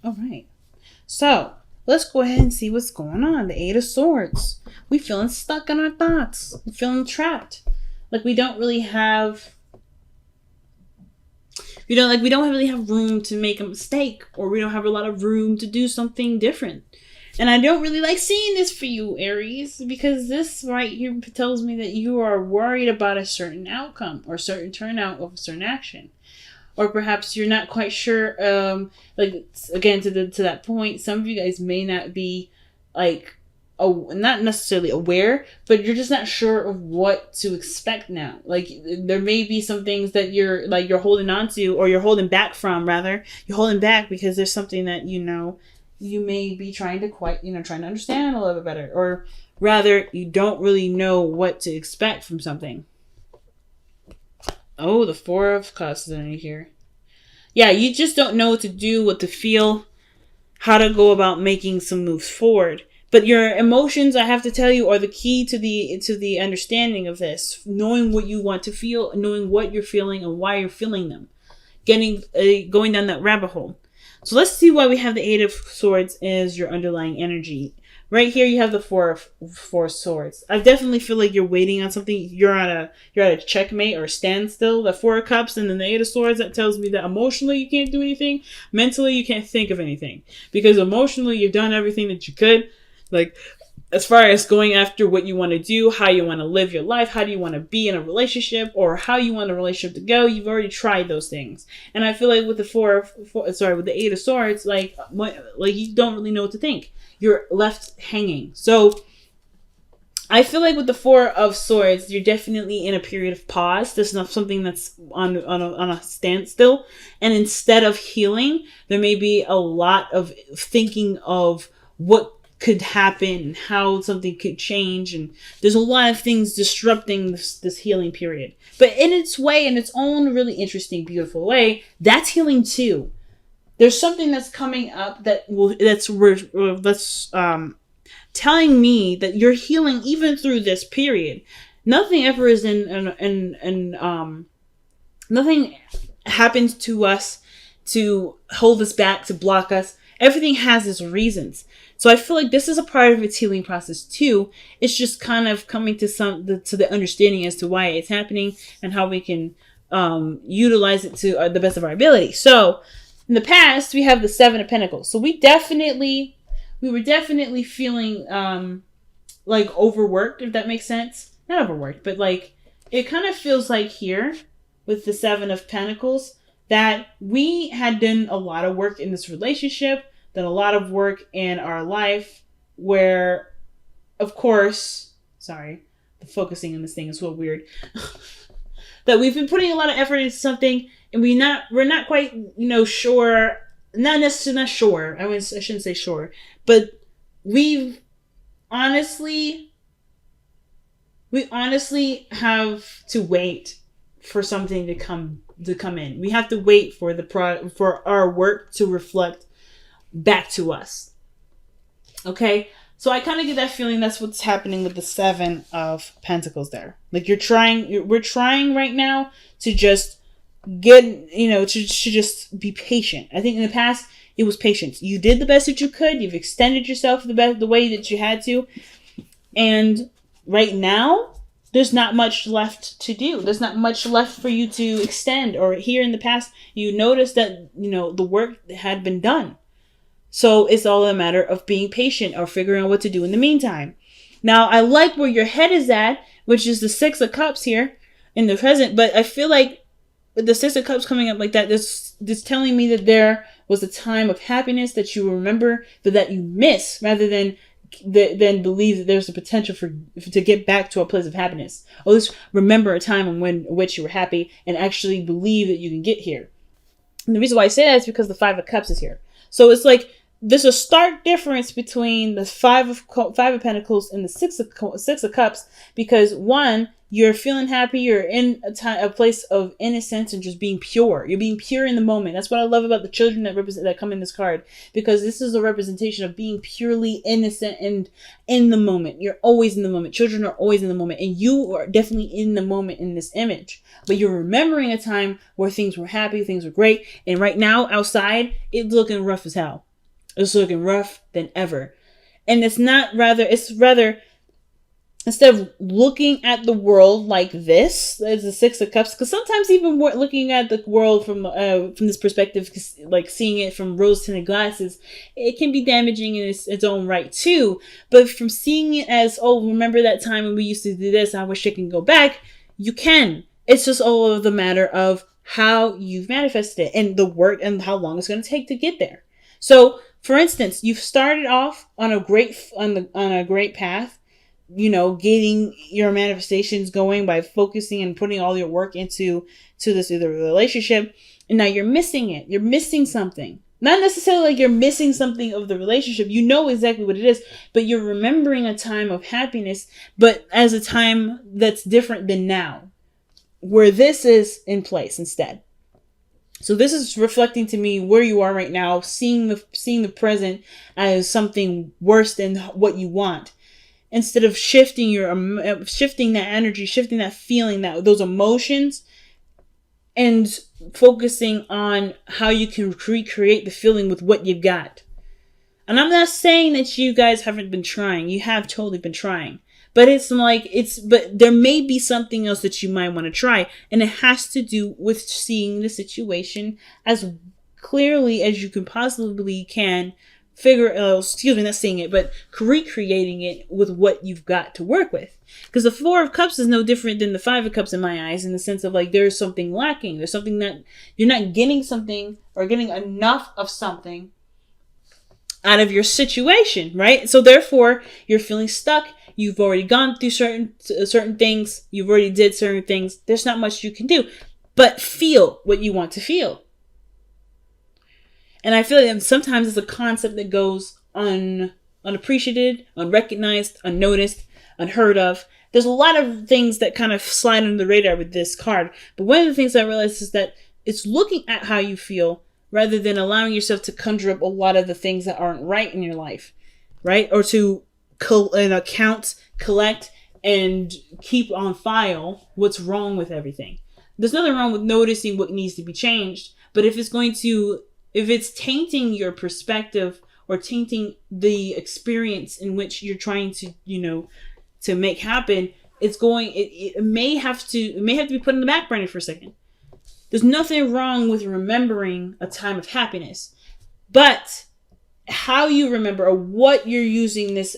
All right. So let's go ahead and see what's going on. The Eight of Swords. We feeling stuck in our thoughts. We feeling trapped. Like we don't really have. We don't really have room to make a mistake, or we don't have a lot of room to do something different. And I don't really like seeing this for you, Aries, because this right here tells me that you are worried about a certain outcome or certain turnout of a certain action. Or perhaps you're not quite sure, like, again, to that point, some of you guys may not be, like, not necessarily aware, but you're just not sure of what to expect now. Like, there may be some things that you're holding on to, or you're holding back from, rather. You're holding back because there's something that, you may be trying to trying to understand a little bit better. Or rather, you don't really know what to expect from something. Oh, the Four of Cups is underneath here. Yeah, you just don't know what to do, what to feel, how to go about making some moves forward. But your emotions, I have to tell you, are the key to the understanding of this. Knowing what you want to feel, knowing what you're feeling and why you're feeling them. Going down that rabbit hole. So let's see why we have the Eight of Swords as your underlying energy. Right here, you have the Four of Swords. I definitely feel like you're waiting on something. You're at a checkmate or a standstill. The Four of Cups and then the Eight of Swords, that tells me that emotionally you can't do anything. Mentally, you can't think of anything. Because emotionally, you've done everything that you could. Like, as far as going after what you want to do, how you want to live your life, how do you want to be in a relationship, or how you want a relationship to go, you've already tried those things. And I feel like with with the Eight of Swords, like you don't really know what to think. You're left hanging. So I feel like with the Four of Swords, you're definitely in a period of pause. There's not something that's on a standstill. And instead of healing, there may be a lot of thinking of what could happen and how something could change, and there's a lot of things disrupting this healing period. But in its way, in its own really interesting, beautiful way, that's healing too. There's something that's coming up that's telling me that you're healing even through this period. Nothing ever is nothing happens to us to hold us back, to block us. Everything has its reasons. So I feel like this is a part of its healing process too. It's just kind of coming to the understanding as to why it's happening and how we can utilize it to the best of our ability. So in the past, we have the Seven of Pentacles. So we were definitely feeling like overworked, if that makes sense. Not overworked, but like it kind of feels like here with the Seven of Pentacles that we had done a lot of work in this relationship, done a lot of work in our life where, of course, sorry, the focusing on this thing is so weird, that we've been putting a lot of effort into something and we're not quite, sure, not sure, I shouldn't say sure, but we honestly have to wait for something to come in. We have to wait for for our work to reflect back to us. Okay? So I kind of get that feeling that's what's happening with the Seven of Pentacles there. Like we're trying right now to just get, to just be patient. I think in the past it was patience. You did the best that you could. You've extended yourself the way that you had to. And right now, there's not much left to do. There's not much left for you to extend. Or here in the past, you noticed that, the work had been done. So it's all a matter of being patient or figuring out what to do in the meantime. Now, I like where your head is at, which is the Six of Cups here in the present. But I feel like with the Six of Cups coming up like that, this telling me that there was a time of happiness that you remember, but that you miss, rather than believe that there's a potential to get back to a place of happiness. Or just remember a time in which you were happy and actually believe that you can get here. And the reason why I say that is because the Five of Cups is here. So it's like there's a stark difference between the Five of Pentacles and the Six of Cups, because one, you're feeling happy, you're in a place of innocence and just being pure. You're being pure in the moment. That's what I love about the children that come in this card, because this is a representation of being purely innocent and in the moment. You're always in the moment. Children are always in the moment, and you are definitely in the moment in this image. But you're remembering a time where things were happy, things were great, and right now outside it's looking rough as hell. It's looking rough than ever. And it's rather, instead of looking at the world like this, as the Six of Cups, because sometimes even looking at the world from this perspective, like seeing it from rose-tinted glasses, it can be damaging in its own right too. But from seeing it as, oh, remember that time when we used to do this, I wish I can go back, you can. It's just all of the matter of how you've manifested it and the work and how long it's going to take to get there. So, for instance, you've started off on a great path, getting your manifestations going by focusing and putting all your work into this either relationship, and now you're missing it. You're missing something. Not necessarily like you're missing something of the relationship. You know exactly what it is, but you're remembering a time of happiness, but as a time that's different than now, where this is in place instead. So this is reflecting to me where you are right now, seeing the present as something worse than what you want. Instead of shifting that energy, shifting that feeling, those emotions, and focusing on how you can recreate the feeling with what you've got. And I'm not saying that you guys haven't been trying. You have totally been trying. But but there may be something else that you might want to try. And it has to do with seeing the situation as clearly as you can possibly can. Not seeing it, but recreating it with what you've got to work with. Because the Four of Cups is no different than the Five of Cups in my eyes, in the sense of like there's something lacking. There's something that you're not getting something or getting enough of something out of your situation, right? So therefore, you're feeling stuck. You've already gone through certain things. You've already did certain things. There's not much you can do, but feel what you want to feel. And I feel like sometimes it's a concept that goes unappreciated, unrecognized, unnoticed, unheard of. There's a lot of things that kind of slide under the radar with this card. But one of the things I realized is that it's looking at how you feel rather than allowing yourself to conjure up a lot of the things that aren't right in your life, right? Or to count, collect, and keep on file what's wrong with everything. There's nothing wrong with noticing what needs to be changed, but if it's tainting your perspective or tainting the experience in which you're trying to, to make happen, it may have to be put in the back burner for a second. There's nothing wrong with remembering a time of happiness, but how you remember or what you're using this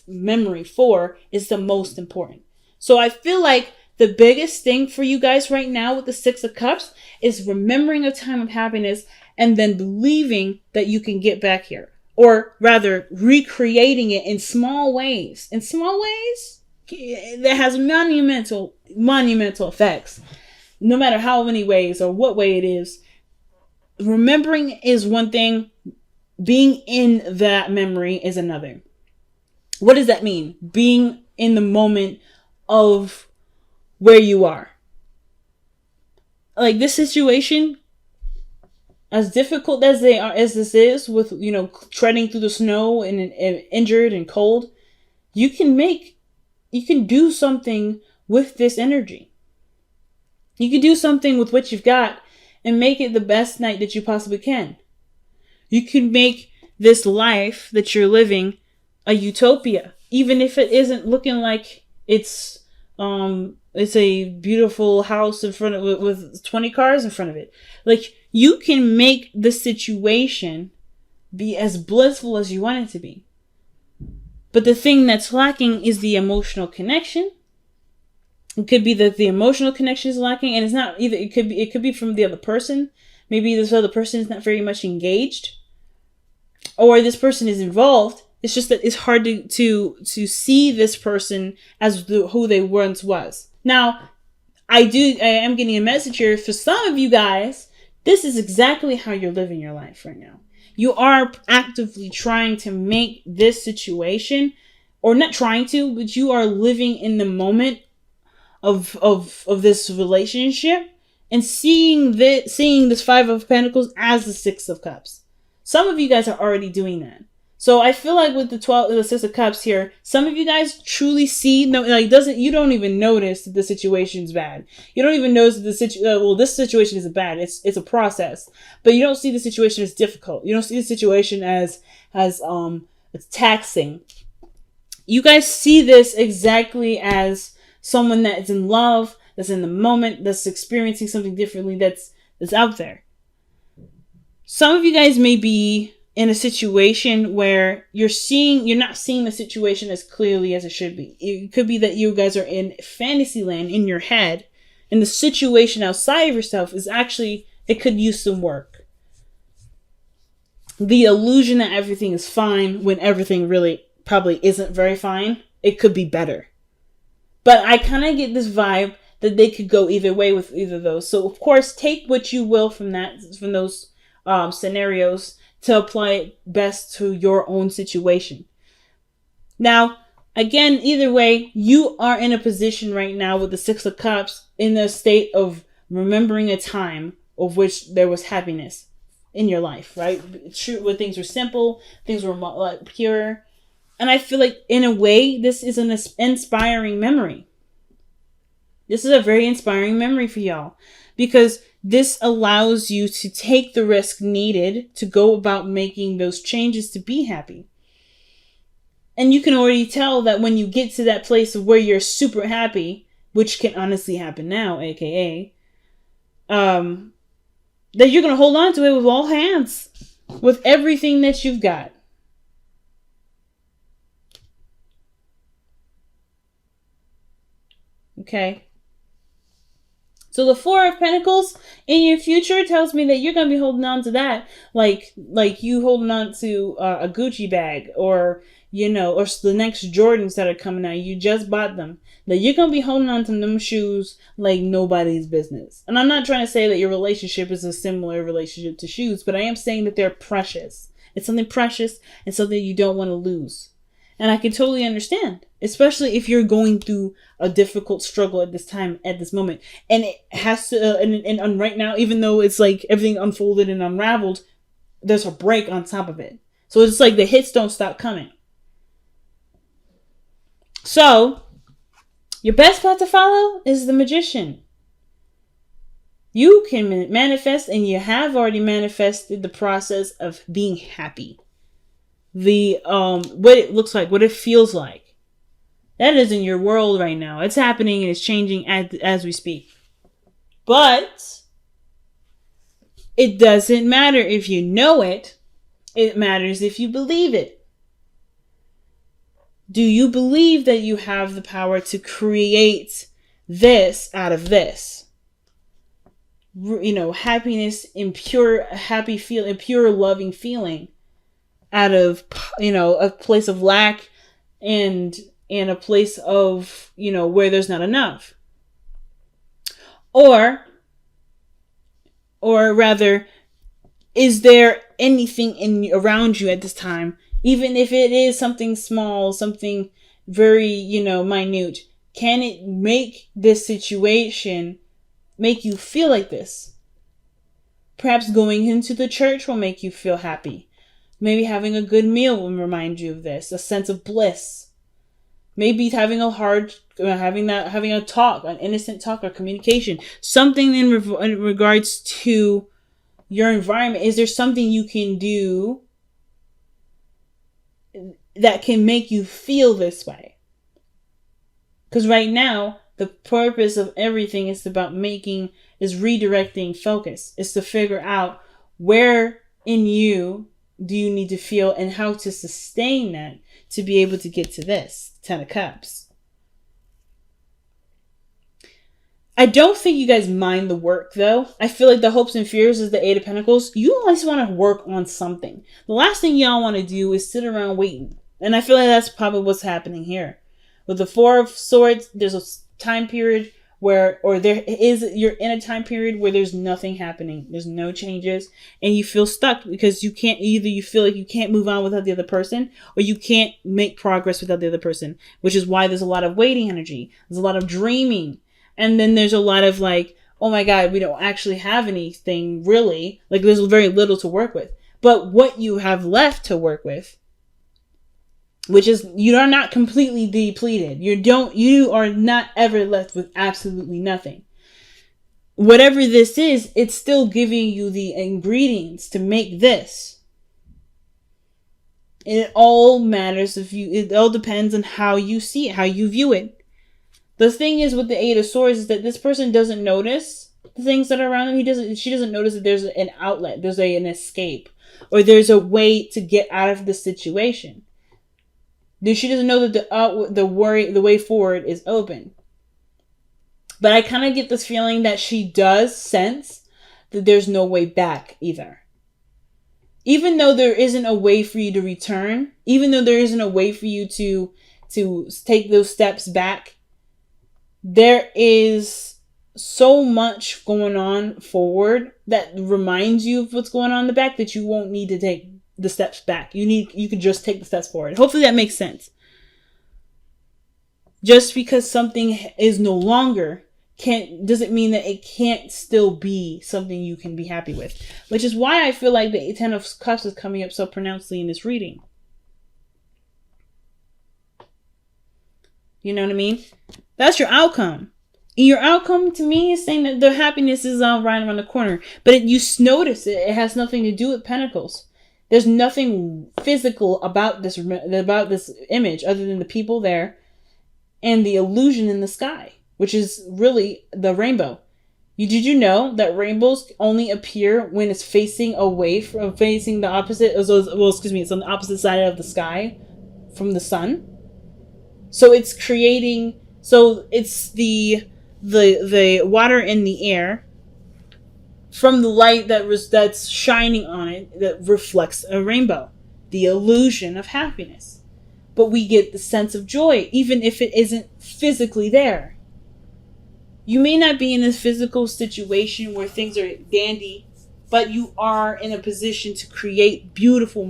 memory for is the most important. So I feel like the biggest thing for you guys right now with the Six of Cups is remembering a time of happiness and then believing that you can get back here. Or rather, recreating it in small ways. In small ways that has monumental effects. No matter how many ways or what way it is. Remembering is one thing. Being in that memory is another. What does that mean? Being in the moment of where you are. Like this situation, as difficult as this is with, treading through the snow and injured and cold, you can do something with this energy. You can do something with what you've got and make it the best night that you possibly can. You can make this life that you're living a utopia, even if it isn't looking like it's a beautiful house in front of with 20 cars in front of it. Like you can make the situation be as blissful as you want it to be. But the thing that's lacking is the emotional connection. It could be that the emotional connection is lacking, and it's not either. It could be from the other person. Maybe this other person is not very much engaged, or this person is involved. It's just that it's hard to see this person as who they once was. Now, I am getting a message here for some of you guys. This is exactly how you're living your life right now. You are actively trying to make this situation, or not trying to, but you are living in the moment of this relationship and seeing this Five of Pentacles as the Six of Cups. Some of you guys are already doing that. So I feel like with the 6 of Cups here, some of you guys truly see, no, like you don't even notice that the situation's bad. You don't even notice that this situation isn't bad. It's a process, but you don't see the situation as difficult. You don't see the situation as it's taxing. You guys see this exactly as someone that's in love, that's in the moment, that's experiencing something differently, that's out there. Some of you guys may be in a situation where you're not seeing the situation as clearly as it should be. It could be that you guys are in fantasy land in your head, and the situation outside of yourself is actually, it could use some work. The illusion that everything is fine when everything really probably isn't very fine. It could be better. But I kind of get this vibe that they could go either way with either of those. So of course, take what you will from those scenarios to apply it best to your own situation. Now, again, either way, you are in a position right now with the 6 of Cups in a state of remembering a time of which there was happiness in your life, right? True, when things were simple, things were like pure. And I feel like in a way, this is an inspiring memory. This is a very inspiring memory for y'all, because this allows you to take the risk needed to go about making those changes to be happy. And you can already tell that when you get to that place of where you're super happy, which can honestly happen now, aka, that you're going to hold on to it with all hands, with everything that you've got. Okay. So the 4 of Pentacles in your future tells me that you're going to be holding on to that. Like you holding on to a Gucci bag, or, or the next Jordans that are coming out. You just bought them. That you're going to be holding on to them shoes like nobody's business. And I'm not trying to say that your relationship is a similar relationship to shoes, but I am saying that they're precious. It's something precious and something you don't want to lose. And I can totally understand, especially if you're going through a difficult struggle at this time, at this moment. And it has to, and right now, even though it's like everything unfolded and unraveled, there's a break on top of it. So it's like the hits don't stop coming. So, your best path to follow is the Magician. You can manifest, and you have already manifested the process of being happy. What it looks like, what it feels like. That is in your world right now. It's happening and it's changing as we speak. But it doesn't matter if you know it. It matters if you believe it. Do you believe that you have the power to create this out of this? Happiness in pure happy feel, in pure loving feeling, out of, a place of lack and a place of, where there's not enough. Or rather, is there anything around you at this time, even if it is something small, something very, minute, can it make this situation make you feel like this? Perhaps going into the church will make you feel happy. Maybe having a good meal will remind you of this, a sense of bliss. Maybe having a talk, an innocent talk or communication, something in regards to your environment. Is there something you can do that can make you feel this way? Because right now, the purpose of everything is redirecting focus. It's to figure out where in you do you need to feel and how to sustain that to be able to get to this 10 of Cups. I don't think you guys mind the work, though. I feel like the hopes and fears is the 8 of Pentacles. You always want to work on something. The last thing y'all want to do is sit around waiting. And I feel like that's probably what's happening here. With the 4 of Swords, there's a time period you're in a time period where there's nothing happening. There's no changes. And you feel stuck because you feel like you can't move on without the other person, or you can't make progress without the other person, which is why there's a lot of waiting energy. There's a lot of dreaming. And then there's a lot of like, oh my God, we don't actually have anything really. Like there's very little to work with. But what you have left to work with which is you are not completely depleted. You are not ever left with absolutely nothing. Whatever this is, it's still giving you the ingredients to make this. And it all matters it all depends on how you see it, how you view it. The thing is with the Eight of Swords is that this person doesn't notice the things that are around them. She doesn't notice that there's an outlet, there's an escape, or there's a way to get out of the situation. She doesn't know that the way forward is open. But I kind of get this feeling that she does sense that there's no way back either. Even though there isn't a way for you to return, even though there isn't a way for you to take those steps back, there is so much going on forward that reminds you of what's going on in the back that you won't need to take the steps back. You can just take the steps forward. Hopefully that makes sense. Just because something is no longer doesn't mean that it can't still be something you can be happy with. Which is why I feel like the Ten of Cups is coming up so pronouncedly in this reading. You know what I mean? That's your outcome. And your outcome to me is saying that the happiness is right around the corner. But you notice it has nothing to do with Pentacles. There's nothing physical about this image other than the people there and the illusion in the sky, which is really the rainbow. Did you know that rainbows only appear when it's facing the opposite? It's on the opposite side of the sky from the sun. So it's creating. So it's the water in the air from the light that's shining on it that reflects a rainbow, the illusion of happiness. But we get the sense of joy, even if it isn't physically there. You may not be in a physical situation where things are dandy, but you are in a position to create beautiful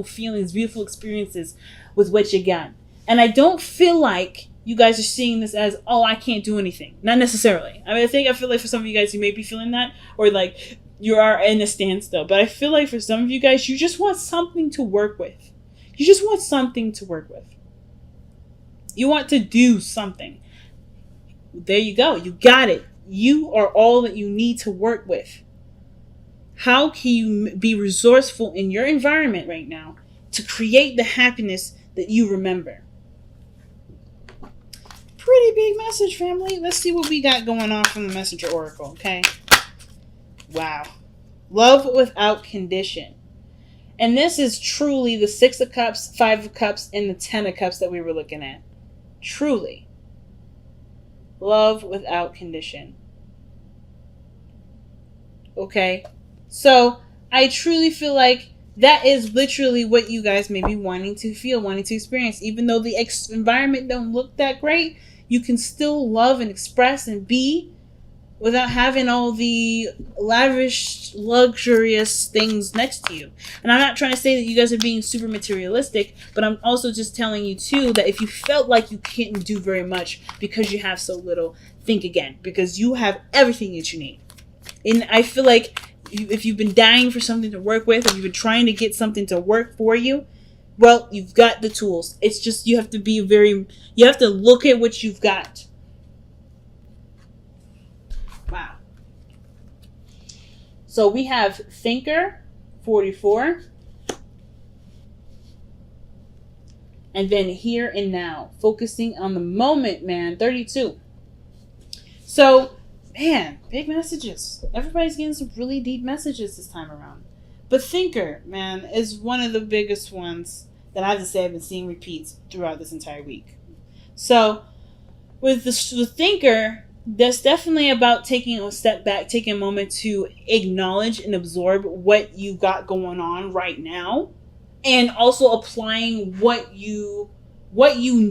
feelings, beautiful experiences with what you got. And I don't feel like you guys are seeing this as, oh, I can't do anything. Not necessarily. I feel like for some of you guys, you may be feeling that, or like you are in a standstill. But I feel like for some of you guys, you just want something to work with. You just want something to work with. You want to do something. There you go. You got it. You are all that you need to work with. How can you be resourceful in your environment right now to create the happiness that you remember? Pretty big message, family. Let's see what we got going on from the Messenger Oracle, okay? Wow. Love without condition. And this is truly the Six of Cups, Five of Cups, and the Ten of Cups that we were looking at. Truly. Love without condition. Okay? So, I truly feel like that is literally what you guys may be wanting to feel, wanting to experience. Even though the environment don't look that great, you can still love and express and be without having all the lavish, luxurious things next to you. And I'm not trying to say that you guys are being super materialistic, but I'm also just telling you too that if you felt like you can't do very much because you have so little, think again, because you have everything that you need. And I feel like if you've been dying for something to work with, or you've been trying to get something to work for you, well, you've got the tools. It's just you have to look at what you've got. Wow. So we have Thinker, 44. And then Here and Now, focusing on the moment, man, 32. So, man, big messages. Everybody's getting some really deep messages this time around. But Thinker, man, is one of the biggest ones that I have to say I've been seeing repeats throughout this entire week. So, with the Thinker, that's definitely about taking a step back, taking a moment to acknowledge and absorb what you got going on right now, and also applying what you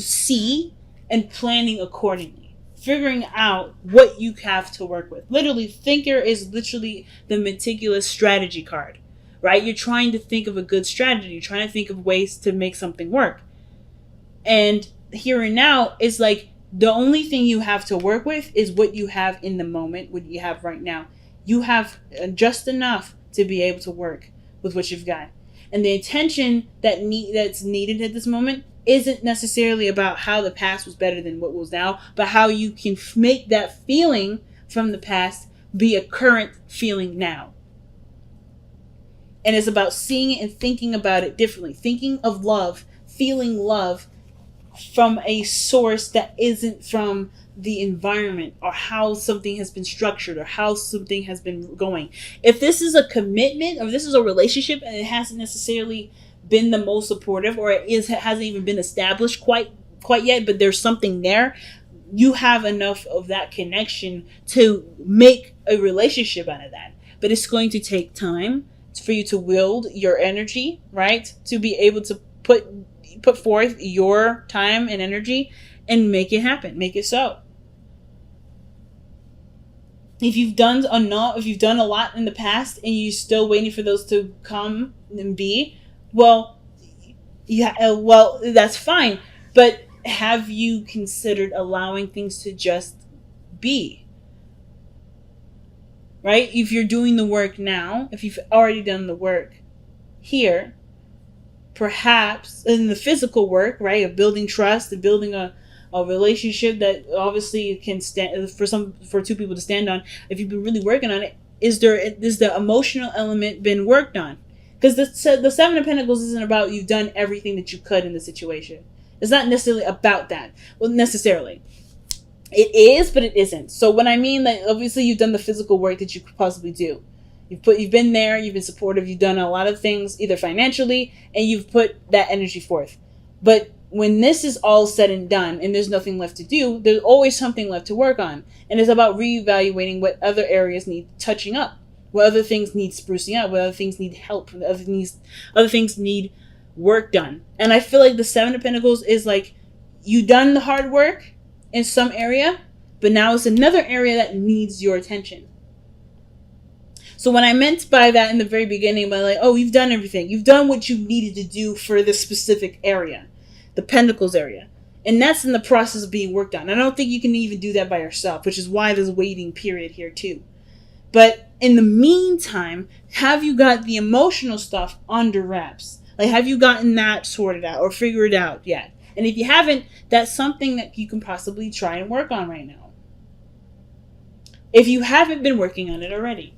see and planning accordingly. Figuring out what you have to work with. Literally, Thinker is literally the meticulous strategy card, right? You're trying to think of a good strategy. You're trying to think of ways to make something work. And Here and Now is like, the only thing you have to work with is what you have in the moment, what you have right now. You have just enough to be able to work with what you've got. And the attention that's needed at this moment isn't necessarily about how the past was better than what was now, but how you can make that feeling from the past be a current feeling now. And it's about seeing it and thinking about it differently. Thinking of love, feeling love from a source that isn't from the environment or how something has been structured or how something has been going. If this is a commitment or this is a relationship and it hasn't necessarily been the most supportive, or hasn't even been established quite yet, but there's something there, you have enough of that connection to make a relationship out of that. But it's going to take time for you to wield your energy, right? To be able to put forth your time and energy and make it happen, make it so. If you've done a lot in the past and you're still waiting for those to come and be, well, that's fine. But have you considered allowing things to just be? Right? If you're doing the work now, if you've already done the work here, perhaps in the physical work, right, of building trust and building a relationship that obviously can stand for two people to stand on. If you've been really working on it, is the emotional element been worked on? Because the Seven of Pentacles isn't about you've done everything that you could in the situation. It's not necessarily about that. Well, necessarily. It is, but it isn't. So when I mean that, obviously you've done the physical work that you could possibly do. You've been there, you've been supportive, you've done a lot of things, either financially, and you've put that energy forth. But when this is all said and done, and there's nothing left to do, there's always something left to work on. And it's about reevaluating what other areas need touching up, what other things need sprucing up, what other things need help, what other things need work done. And I feel like the Seven of Pentacles is like, you done the hard work in some area, but now it's another area that needs your attention. So what I meant by that in the very beginning, by like, oh, you've done everything. You've done what you needed to do for this specific area, the Pentacles area. And that's in the process of being worked on. I don't think you can even do that by yourself, which is why there's a waiting period here too. But in the meantime, have you got the emotional stuff under wraps? Like, have you gotten that sorted out or figured out yet? And if you haven't, that's something that you can possibly try and work on right now. If you haven't been working on it already.